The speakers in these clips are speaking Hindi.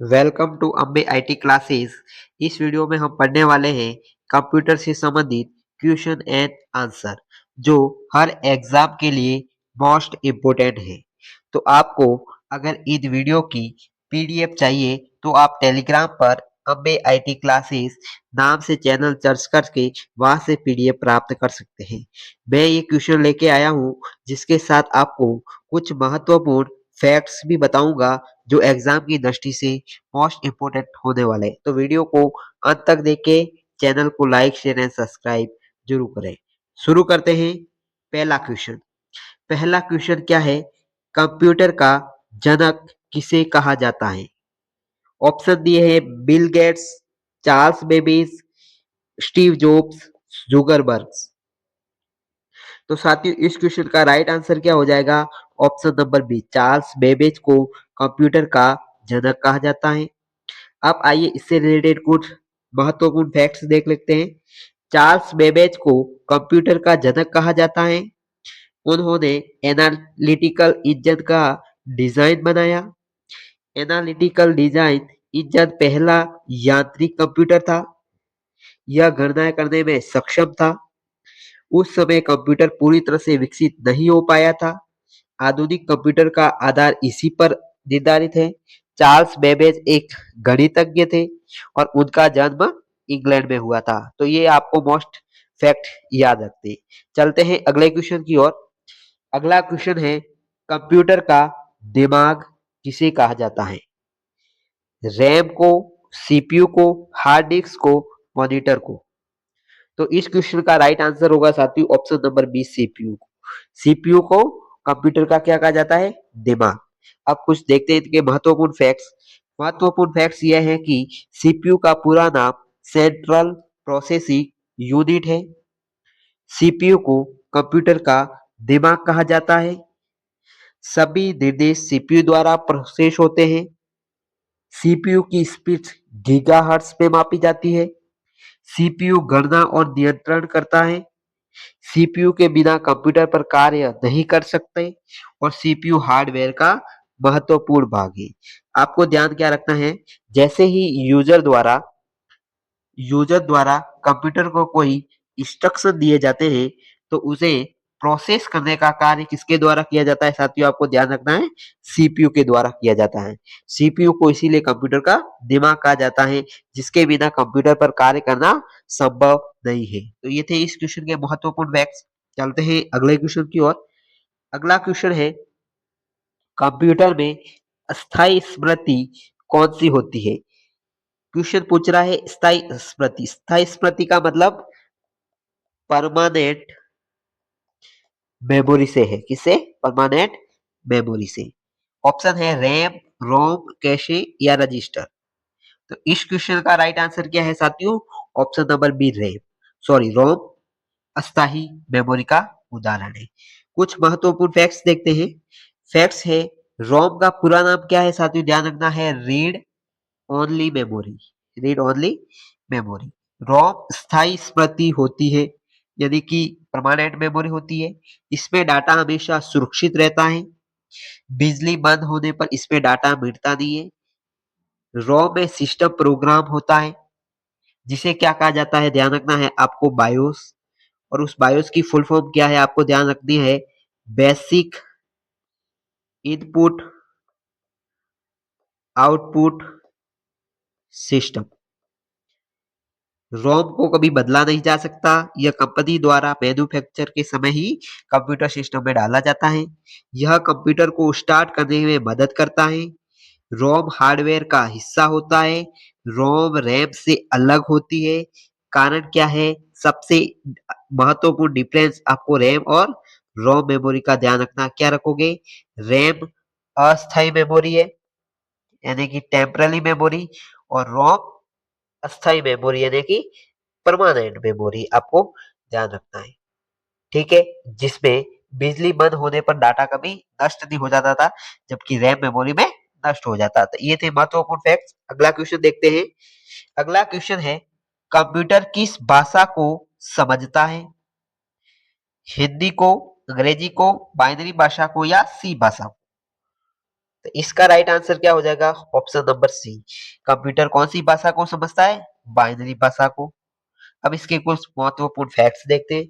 Welcome to Ambe IT classes. इस वीडियो में हम पढ़ने वाले हैं कंप्यूटर से संबंधित क्वेश्चन एंड आंसर जो हर एग्जाम के लिए मोस्ट इम्पोर्टेंट है। तो आपको अगर इन वीडियो की पीडीएफ चाहिए तो आप टेलीग्राम पर अम्बे आईटी क्लासेस नाम से चैनल सर्च करके वहां से पीडीएफ प्राप्त कर सकते हैं। मैं ये क्वेश्चन लेके आया हूँ जिसके साथ आपको कुछ महत्वपूर्ण फैक्ट्स भी बताऊंगा जो एग्जाम की दृष्टि से मोस्ट इम्पोर्टेंट होने वाले हैं। तो वीडियो को अंत तक देख के चैनल को लाइक शेयर एंड सब्सक्राइब जरूर करें। शुरू करते हैं। पहला क्वेश्चन। पहला क्वेश्चन क्या है? कंप्यूटर का जनक किसे कहा जाता है? ऑप्शन दिए हैं Bill Gates, Charles Babbage, Steve jobs, Zuckerberg. तो साथियों इस क्वेश्चन का राइट आंसर क्या हो जाएगा? Option number B, Charles Babbage को कंप्यूटर का जनक कहा जाता है। अब आइए इससे रिलेटेड कुछ महत्वपूर्ण फैक्ट्स देख लेते हैं। चार्ल्स बेबेज को कंप्यूटर का जनक कहा जाता है। उन्होंने एनालिटिकल इंजन का डिजाइन बनाया। एनालिटिकल डिजाइन इंजन पहला यांत्रिक कंप्यूटर था। यह गणना करने में सक्षम था। उस समय कंप्यूटर पूरी तरह से विकसित नहीं हो पाया था। आधुनिक कंप्यूटर का आधार इसी पर निर्धारित है। चार्ल्स बेबेज एक गणितज्ञ थे और उनका जन्म इंग्लैंड में हुआ था। तो ये आपको मोस्ट फैक्ट याद रखते हैं। चलते हैं अगले क्वेश्चन की ओर। अगला क्वेश्चन है कंप्यूटर का दिमाग किसे कहा जाता है? रैम को, सीपीयू को, हार्ड डिस्क को, मॉनिटर को। तो इस क्वेश्चन का राइट आंसर होगा साथियों option number B, CPU. CPU को कंप्यूटर का क्या कहा जाता है? दिमाग। अब कुछ देखते हैं इनके महत्वपूर्ण फैक्ट्स। महत्वपूर्ण फैक्ट्स यह है कि सीपीयू का पूरा नाम सेंट्रल प्रोसेसिंग यूनिट है। सीपीयू को कंप्यूटर का दिमाग कहा जाता है। सभी निर्देश सीपीयू द्वारा प्रोसेस होते हैं। सीपीयू की स्पीड गीगाहर्ट्ज में मापी जाती है। सीपीयू गणना और नियंत्रण करता है। सीपीयू के बिना कंप्यूटर पर कार्य नहीं कर सकते और सीपीयू हार्डवेयर का महत्वपूर्ण भाग है। आपको ध्यान क्या रखना है, जैसे ही यूजर द्वारा कंप्यूटर को कोई इंस्ट्रक्शन दिए जाते हैं तो उसे प्रोसेस करने का कार्य किसके द्वारा किया जाता है साथियों? आपको ध्यान रखना है, सीपीयू के द्वारा किया जाता है। सीपीयू को इसीलिए कंप्यूटर का दिमाग कहा जाता है, जिसके बिना कंप्यूटर पर कार्य करना संभव नहीं है। तो ये थे इस क्वेश्चन के महत्वपूर्ण फैक्ट्स। चलते हैं अगले क्वेश्चन की ओर। अगला क्वेश्चन है कंप्यूटर में स्थायी स्मृति कौन सी होती है? क्वेश्चन पूछ रहा है स्थायी स्मृति। स्थायी स्मृति का मतलब परमानेंट मेमोरी से है। किससे? परमानेंट मेमोरी से। ऑप्शन है रैम, रोम, कैशे या रजिस्टर। तो इस क्वेश्चन का राइट आंसर क्या है साथियों? Option number B, RAM, sorry ROM अस्थायी मेमोरी का उदाहरण है। कुछ महत्वपूर्ण फैक्ट्स देखते हैं। फैक्ट्स है रोम का पूरा नाम क्या है साथियों? ध्यान रखना है, read only memory. Read only memory. ROM स्थायी स्मृति होती है, यानी कि परमानेंट मेमोरी होती है। इसमें डाटा हमेशा सुरक्षित रहता है। बिजली बंद होने पर इसमें डाटा मिटता नहीं है। रोम में सिस्टम प्रोग्राम होता है जिसे क्या कहा जाता है? ध्यान रखना है आपको, बायोस। और उस बायोस की फुल फॉर्म क्या है आपको ध्यान रखनी है, बेसिक इनपुट आउटपुट सिस्टम। रोम को कभी बदला नहीं जा सकता। यह कंपनी द्वारा मैन्युफैक्चर के समय ही कंप्यूटर सिस्टम में डाला जाता है। यह कंप्यूटर को स्टार्ट करने में मदद करता है। रोम हार्डवेयर का हिस्सा होता है। रोम रैम से अलग होती है। कारण क्या है? सबसे महत्वपूर्ण डिफरेंस आपको रैम और रोम मेमोरी का ध्यान रखना। क्या रखोगे? रैम अस्थायी मेमोरी है, यानी कि टेम्पररी मेमोरी, और रोम अस्थायी मेमोरी यानी कि परमानेंट मेमोरी। आपको ध्यान रखना है, ठीक है, जिसमें बिजली बंद होने पर डाटा कभी नष्ट नहीं हो जाता था, जबकि रैम मेमोरी में नष्ट हो जाता था। ये थे महत्वपूर्ण फैक्ट्स। अगला क्वेश्चन देखते हैं। अगला क्वेश्चन है कंप्यूटर किस भाषा को समझता है? हिंदी को, अंग्रेजी को, बाइनरी भाषा को या सी भाषा को? तो इसका राइट आंसर क्या हो जाएगा? Option number C. कंप्यूटर कौन सी भाषा को समझता है? बाइनरी भाषा को। अब इसके कुछ महत्वपूर्ण फैक्ट्स देखते हैं।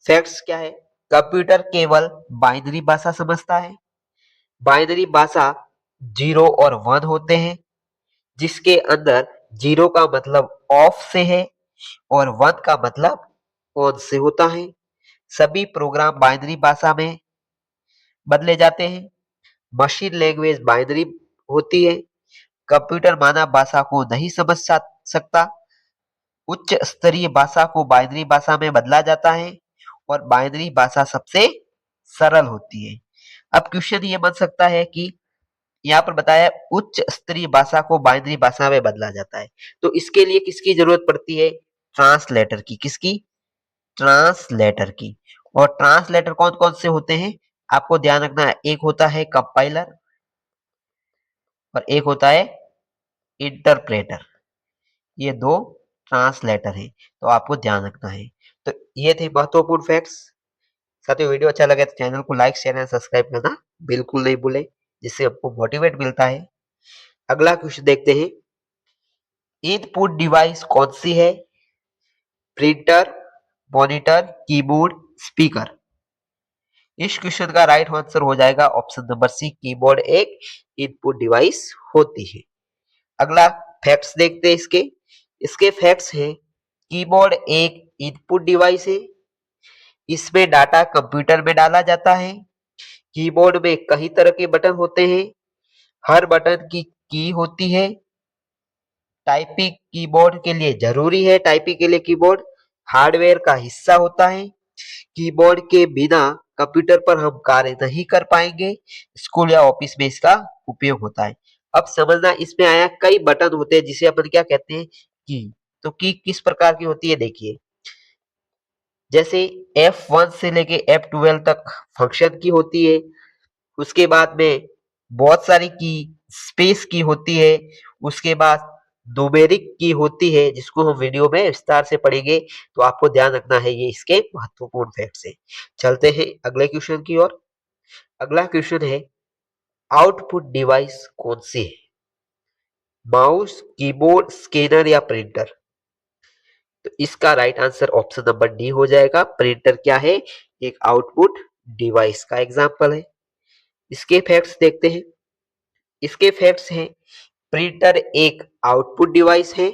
फैक्ट्स क्या है? कंप्यूटर केवल बाइनरी भाषा समझता है। बाइनरी भाषा 0 और 1 होते हैं, जिसके अंदर 0 का मतलब ऑफ से है और 1 का मतलब ऑन से होता है। सभी प्रोग्राम बाइनरी भाषा में बदले जाते हैं। मशीन लैंग्वेज बाइनरी होती है। कंप्यूटर मानव भाषा को नहीं समझ सकता। उच्च स्तरीय भाषा को बाइनरी भाषा में बदला जाता है और बाइनरी भाषा सबसे सरल होती है। अब क्वेश्चन ये बन सकता है कि यहाँ पर बताया उच्च स्तरीय भाषा को बाइनरी भाषा में बदला जाता है, तो इसके लिए किसकी जरूरत पड़ती है? ट्रांसलेटर की। किसकी? ट्रांसलेटर की। और ट्रांसलेटर कौन कौन से होते हैं? आपको ध्यान रखना है, एक होता है कंपाइलर और एक होता है इंटरप्रेटर। ये दो ट्रांसलेटर है, तो आपको ध्यान रखना है। तो ये थे महत्वपूर्ण फैक्ट्स। साथियों, वीडियो अच्छा लगे तो चैनल को लाइक शेयर एंड सब्सक्राइब करना बिल्कुल नहीं भूले, जिससे आपको मोटिवेट मिलता है। अगला क्वेश्चन देखते हैं। इनपुट डिवाइस कौन सी है? Printer, monitor, keyboard, speaker. इस क्वेश्चन का राइट आंसर हो जाएगा ऑप्शन नंबर सी। कीबोर्ड एक इनपुट डिवाइस होती है। अगला फैक्ट्स देखते हैं इसके। इसके फैक्ट्स हैं, कीबोर्ड एक इनपुट डिवाइस है। इसमें डाटा कंप्यूटर में डाला जाता है। कीबोर्ड में कई तरह के बटन होते हैं। हर बटन की होती है। टाइपिंग कीबोर्ड के लिए जरूरी है। टाइपिंग के लिए कीबोर्ड हार्डवेयर का हिस्सा होता है। कीबोर्ड के बिना कंप्यूटर पर हम कार्य नहीं कर पाएंगे। स्कूल या ऑफिस में इसका उपयोग होता है। अब समझना, इसमें आया कई बटन होते हैं जिसे अपन क्या कहते हैं? की। तो की किस प्रकार की होती है देखिए। जैसे F1 से लेके F12 तक फंक्शन की होती है। उसके बाद में बहुत सारी की स्पेस की होती है। उसके बाद न्यूमेरिक की होती है, जिसको हम वीडियो में विस्तार से पढ़ेंगे। तो आपको ध्यान रखना है, ये इसके महत्वपूर्ण फैक्ट्स है। चलते हैं अगले क्वेश्चन की ओर। अगला क्वेश्चन है, आउटपुट डिवाइस कौन सी है? माउस, कीबोर्ड, स्कैनर या प्रिंटर। तो इसका right answer option number D हो जाएगा। प्रिंटर क्या है? एक आउटपुट डिवाइस का एग्जांपल है। इसके फैक्ट्स देखते हैं। इसके फैक्ट्स हैं, प्रिंटर एक आउटपुट डिवाइस है।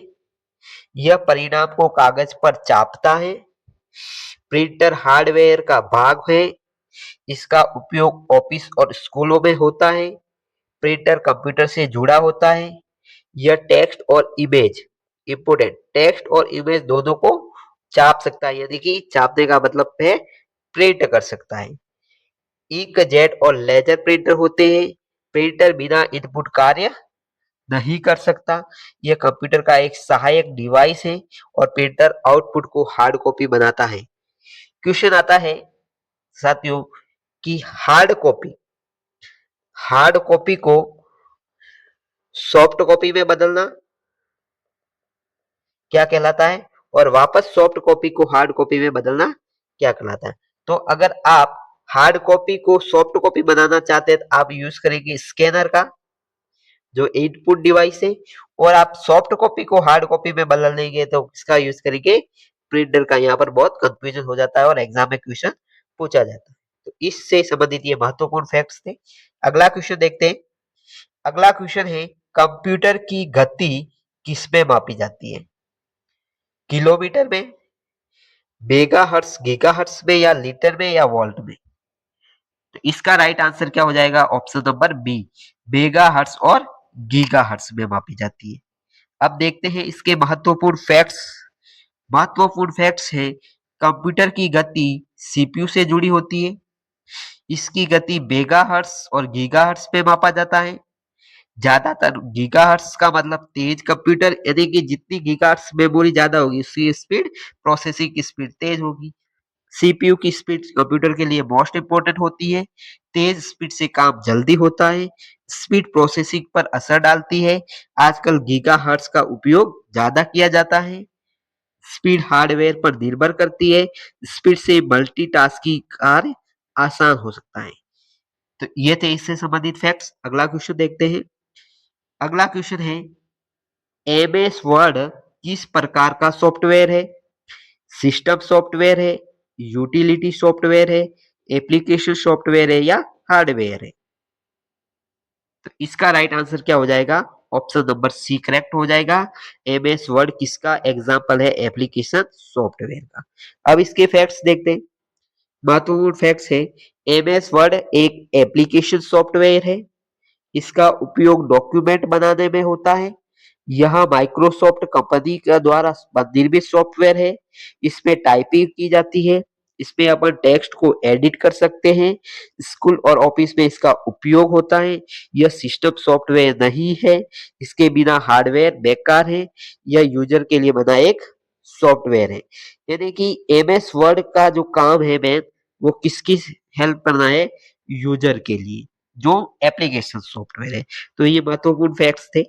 यह परिणाम को कागज पर छापता है। प्रिंटर हार्डवेयर का भाग है। इसका उपयोग ऑफिस और स्कूलों में होता है। प्रिंटर कंप्यूटर से जुड़ा होता है। यह टेक्स्ट और इमेज, इंपोर्टेंट, टेक्स्ट और इमेज दोनों को छाप सकता है, यानी कि छापने का मतलब है प्रिंट कर सकता है। इंकजेट और लेजर प्रिंटर होते हैं। प्रिंटर बिना इनपुट कार्य नहीं कर सकता। यह कंप्यूटर का एक सहायक डिवाइस है और प्रिंटर आउटपुट को हार्ड कॉपी बनाता है। क्वेश्चन आता है साथियों कि हार्ड कॉपी को सॉफ्ट कॉपी में बदलना क्या कहलाता है, और वापस सॉफ्ट कॉपी को हार्ड कॉपी में बदलना क्या कहलाता है? तो अगर आप हार्ड कॉपी को सॉफ्ट कॉपी बनाना चाहते हैं तो आप यूज करेंगे स्कैनर का, जो इनपुट डिवाइस है। और आप सॉफ्ट कॉपी को हार्ड कॉपी में बदल देंगे तो किसका यूज करेंगे? प्रिंटर का। यहाँ पर बहुत कंफ्यूजन हो जाता है और एग्जाम में क्वेश्चन पूछा जाता है। तो इससे संबंधित ये महत्वपूर्ण फैक्ट्स थे। अगला क्वेश्चन देखते हैं। अगला क्वेश्चन है, कंप्यूटर की गति किसमें मापी जाती है? किलोमीटर में, मेगाहर्ट्ज, गीगाहर्ट्ज में, या लीटर में, या वोल्ट में। तो इसका राइट आंसर क्या हो जाएगा? ऑप्शन नंबर बी, मेगाहर्ट्ज और गीगाहर्ट्ज में मापी जाती है। अब देखते हैं इसके महत्वपूर्ण फैक्ट्स। महत्वपूर्ण फैक्ट्स है, कंप्यूटर की गति सीपीयू से जुड़ी होती है। इसकी गति मेगाहर्ट्ज और गीगाहर्ट्ज पे मापा जाता है। ज्यादातर गीगाहर्ट्ज का मतलब तेज कंप्यूटर, यानी कि जितनी गीगाहर्ट्ज मेमोरी ज्यादा होगी उसकी स्पीड, प्रोसेसिंग की स्पीड तेज होगी। सीपीयू की स्पीड कंप्यूटर के लिए मोस्ट इंपोर्टेंट होती है। तेज स्पीड से काम जल्दी होता है। स्पीड प्रोसेसिंग पर असर डालती है। आजकल गीगाहर्ट्ज का उपयोग ज्यादा किया जाता है। स्पीड हार्डवेयर पर निर्भर करती है। स्पीड से मल्टीटास्किंग कार्य आसान हो सकता है। तो ये थे इससे संबंधित फैक्ट्स। अगला क्वेश्चन देखते हैं। अगला क्वेश्चन है एमएस वर्ड किस प्रकार का सॉफ्टवेयर है? सिस्टम सॉफ्टवेयर है, यूटिलिटी सॉफ्टवेयर है, एप्लीकेशन सॉफ्टवेयर है या हार्डवेयर है? तो इसका राइट आंसर क्या हो जाएगा? ऑप्शन नंबर सी करेक्ट हो जाएगा। एमएस वर्ड किसका एग्जाम्पल है? एप्लीकेशन सॉफ्टवेयर का। अब इसके फैक्ट्स देखते हैं। महत्वपूर्ण फैक्ट्स है, एमएस वर्ड एक एप्लीकेशन सॉफ्टवेयर है। इसका उपयोग डॉक्यूमेंट बनाने में होता है। यह माइक्रोसॉफ्ट कंपनी के द्वारा निर्मित सॉफ्टवेयर है। इसमें टाइपिंग की जाती है। इसमें अपन टेक्स्ट को एडिट कर सकते हैं। स्कूल और ऑफिस में इसका उपयोग होता है। यह सिस्टम सॉफ्टवेयर नहीं है। इसके बिना हार्डवेयर बेकार है। यह यूजर के लिए बना एक सॉफ्टवेयर है। यानी कि एमएस वर्ड का जो काम है मैन, वो किसकी हेल्प करना है? यूजर के लिए, जो एप्लीकेशन सॉफ्टवेयर है। तो ये महत्वपूर्ण फैक्ट्स थे,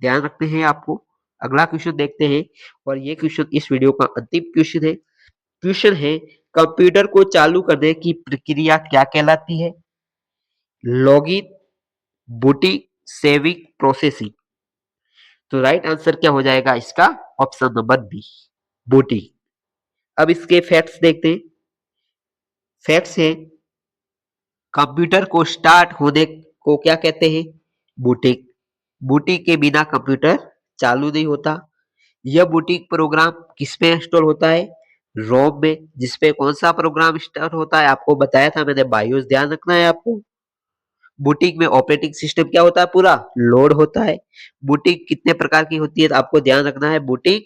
ध्यान रखते हैं आपको। अगला क्वेश्चन देखते हैं और ये क्वेश्चन इस वीडियो का अंतिम क्वेश्चन है। क्वेश्चन है कंप्यूटर को चालू करने की प्रक्रिया क्या कहलाती है? Login, booting, saving, processing. तो राइट आंसर क्या हो जाएगा इसका? Option number B, booting. अब इसके फैक्ट्स देखते हैं। फैक्ट्स है कंप्यूटर को स्टार्ट होने को क्या कहते हैं? बूटिंग। बूटिंग के बिना कंप्यूटर चालू नहीं होता। यह बूटिंग प्रोग्राम किस पे इंस्टॉल होता है? रोम में। जिसपे कौन सा प्रोग्राम इंस्टॉल होता है आपको बताया था मैंने, बायोस। ध्यान रखना है आपको। बूटिंग में ऑपरेटिंग सिस्टम क्या होता है? पूरा लोड होता है। बूटिंग कितने प्रकार की होती है तो आपको ध्यान रखना है। बूटिंग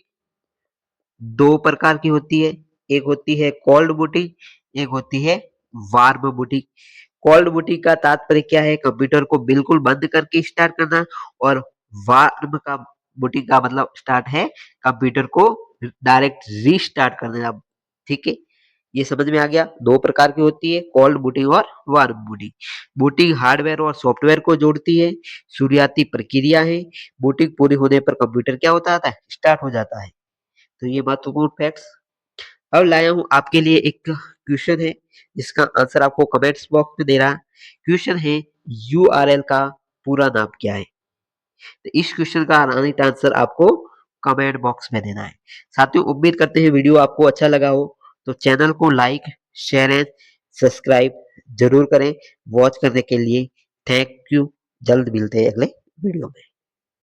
दो प्रकार की होती है। एक होती है कोल्ड बूटिंग, एक होती है वार्म बूटिंग। कोल्ड बूटिंग का तात्पर्य क्या है? कंप्यूटर को बिल्कुल बंद करके स्टार्ट करना। और वार्म का बूटिंग का मतलब स्टार्ट है कंप्यूटर को डायरेक्ट रीस्टार्ट कर देना। ठीक है, ये समझ में आ गया। दो प्रकार की होती है, कोल्ड बूटिंग और वार्म बूटिंग। बूटिंग हार्डवेयर और सॉफ्टवेयर को जोड़ती है। शुरुआती प्रक्रिया है। बूटिंग पूरी होने पर कंप्यूटर क्या होता है? स्टार्ट हो जाता है। तो ये महत्वपूर्ण फैक्ट्स। अब लाया हूं आपके लिए एक क्वेश्चन है जिसका आंसर आपको कमेंट्स बॉक्स में दे रहा है। क्वेश्चन है यूआरएल का पूरा नाम क्या है? तो इस क्वेश्चन का राइट आंसर आपको कमेंट बॉक्स में देना है। साथियों, उम्मीद करते हैं वीडियो आपको अच्छा लगा हो, तो चैनल को लाइक, शेयर एंड सब्सक्राइब जरूर करें। वॉच करने के लिए थैंक यू। जल्द मिलते हैं अगले वीडियो में।